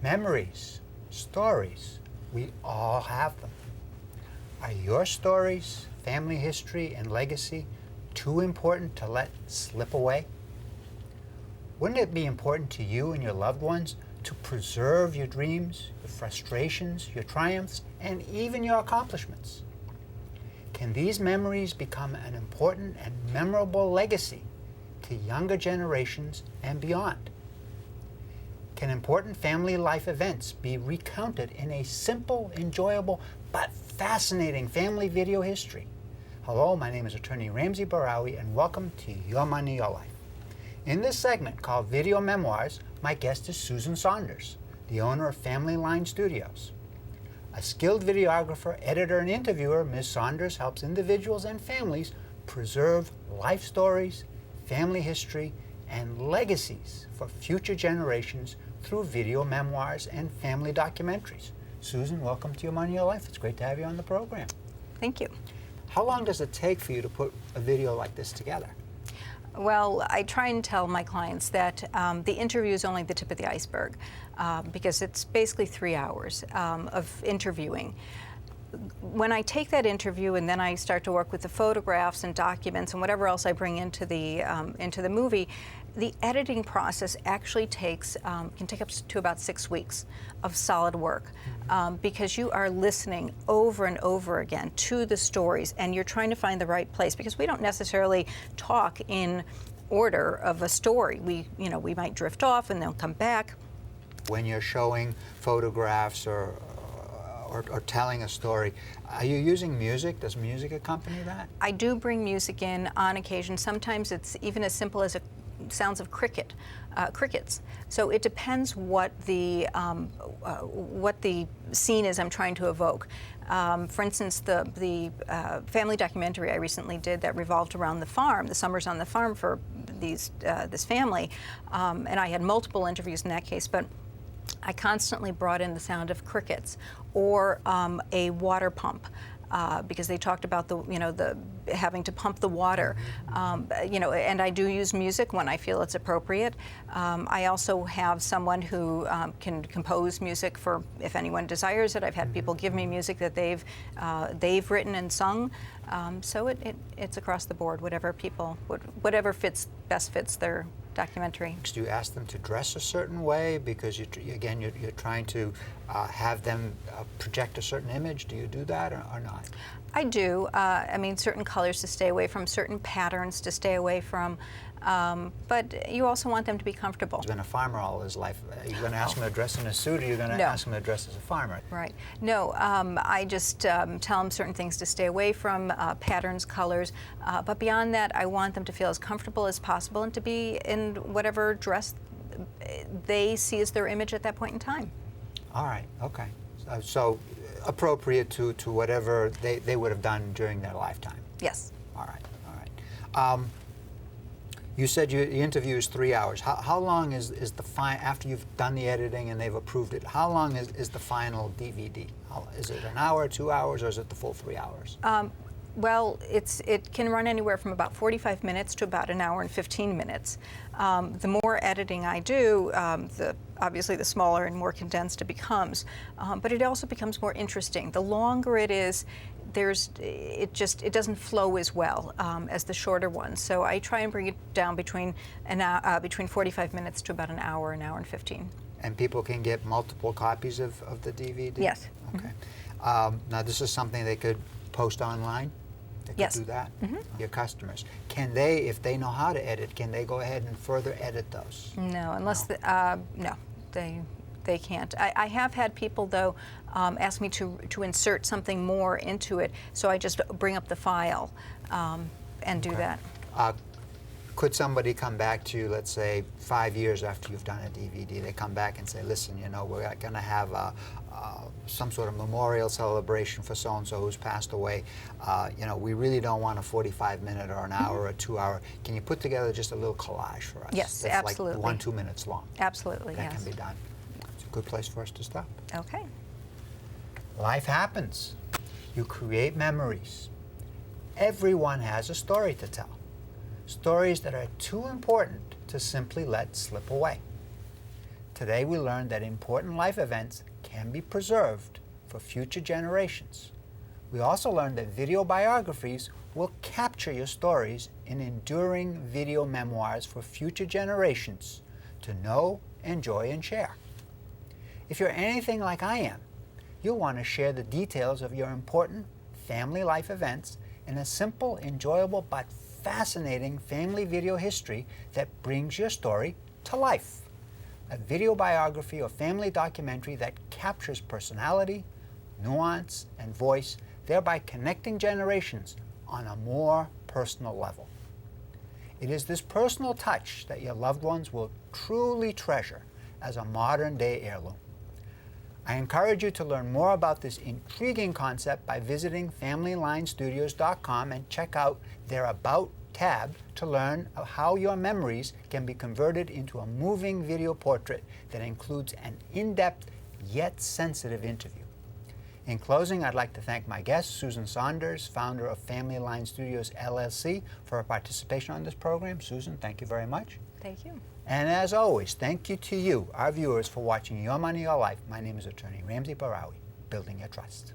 Memories, stories, we all have them. Are your stories, family history, and legacy too important to let slip away? Wouldn't it be important to you and your loved ones to preserve your dreams, your frustrations, your triumphs, and even your accomplishments? Can these memories become an important and memorable legacy to younger generations and beyond? Can important family life events be recounted in a simple, enjoyable, but fascinating family video history? Hello, my name is attorney Ramsey Bahrawy, and welcome to Your Money, Your Life. In this segment called Video Memoirs, my guest is Susan Saunders, the owner of Family Line Studios. A skilled videographer, editor, and interviewer, Ms. Saunders helps individuals and families preserve life stories, family history, and legacies for future generations through video memoirs and family documentaries. Susan, welcome to Your Money, Your Life. It's great to have you on the program. Thank you. How long does it take for you to put a video like this together? Well, I try and tell my clients that the interview is only the tip of the iceberg because it's basically 3 hours of interviewing. When I take that interview and then I start to work with the photographs and documents and whatever else I bring into the movie, the editing process actually can take up to about 6 weeks of solid work because you are listening over and over again to the stories and you're trying to find the right place because we don't necessarily talk in order of a story. We might drift off and they'll come back. When you're showing photographs or telling a story, are you using music? Does music accompany that? I do bring music in on occasion. Sometimes it's even as simple as sounds of crickets. So it depends what the scene is I'm trying to evoke. For instance, the family documentary I recently did that revolved around the farm, the summers on the farm for this family, and I had multiple interviews in that case, but I constantly brought in the sound of crickets or a water pump because they talked about the having to pump the water, and I do use music when I feel it's appropriate. I also have someone who can compose music for if anyone desires it. I've had people give me music that they've written and sung, so it's across the board. Whatever best fits their documentary. Do you ask them to dress a certain way because you're trying to have them project a certain image? Do you do that or not? I do. I mean, certain colors to stay away from, certain patterns to stay away from, but you also want them to be comfortable. He's been a farmer all his life. Are you going to ask him to dress in a suit, or you're going to ask him to dress as a farmer? Right. No, I just tell them certain things to stay away from, patterns, colors, but beyond that, I want them to feel as comfortable as possible and to be in whatever dress they see as their image at that point in time. All right, okay. So appropriate to whatever they would have done during their lifetime. Yes. All right. You said your interview is 3 hours. How long is the after you've done the editing and they've approved it? How long is the final DVD? Is it an hour, 2 hours, or is it the full 3 hours? Well, it can run anywhere from about 45 minutes to about an hour and 15 minutes. The more editing I do, obviously the smaller and more condensed it becomes, but it also becomes more interesting. The longer it is, it doesn't flow as well as the shorter ones. So I try and bring it down between 45 minutes to about an hour and 15. And people can get multiple copies of the DVD? Yes. Okay. Now this is something they could post online? They could yes. do that? Your customers. Can they, if they know how to edit, can they go ahead and further edit those? No, unless they can't. I have had people, though, ask me to insert something more into it, so I just bring up the file and do that. Could somebody come back to you, let's say, 5 years after you've done a DVD, they come back and say, listen, we're going to have some sort of memorial celebration for so-and-so who's passed away. We really don't want a 45-minute or an hour or 2 hour. Can you put together just a little collage for us? Yes, that's absolutely. Like 1-2 minutes long. Absolutely, that yes. Can be done. It's a good place for us to stop. Okay. Life happens. You create memories. Everyone has a story to tell. Stories that are too important to simply let slip away. Today we learned that important life events can be preserved for future generations. We also learned that video biographies will capture your stories in enduring video memoirs for future generations to know, enjoy, and share. If you're anything like I am, you'll want to share the details of your important family life events in a simple, enjoyable, but fascinating family video history that brings your story to life. A video biography or family documentary that captures personality, nuance, and voice, thereby connecting generations on a more personal level. It is this personal touch that your loved ones will truly treasure as a modern-day heirloom. I encourage you to learn more about this intriguing concept by visiting FamilyLineStudios.com and check out their About tab to learn how your memories can be converted into a moving video portrait that includes an in-depth yet sensitive interview. In closing, I'd like to thank my guest, Susan Saunders, founder of Family Line Studios, LLC, for her participation on this program. Susan, thank you very much. Thank you. And as always, thank you to you, our viewers, for watching Your Money, Your Life. My name is Attorney Ramsey Bahrawy, Building Your Trust.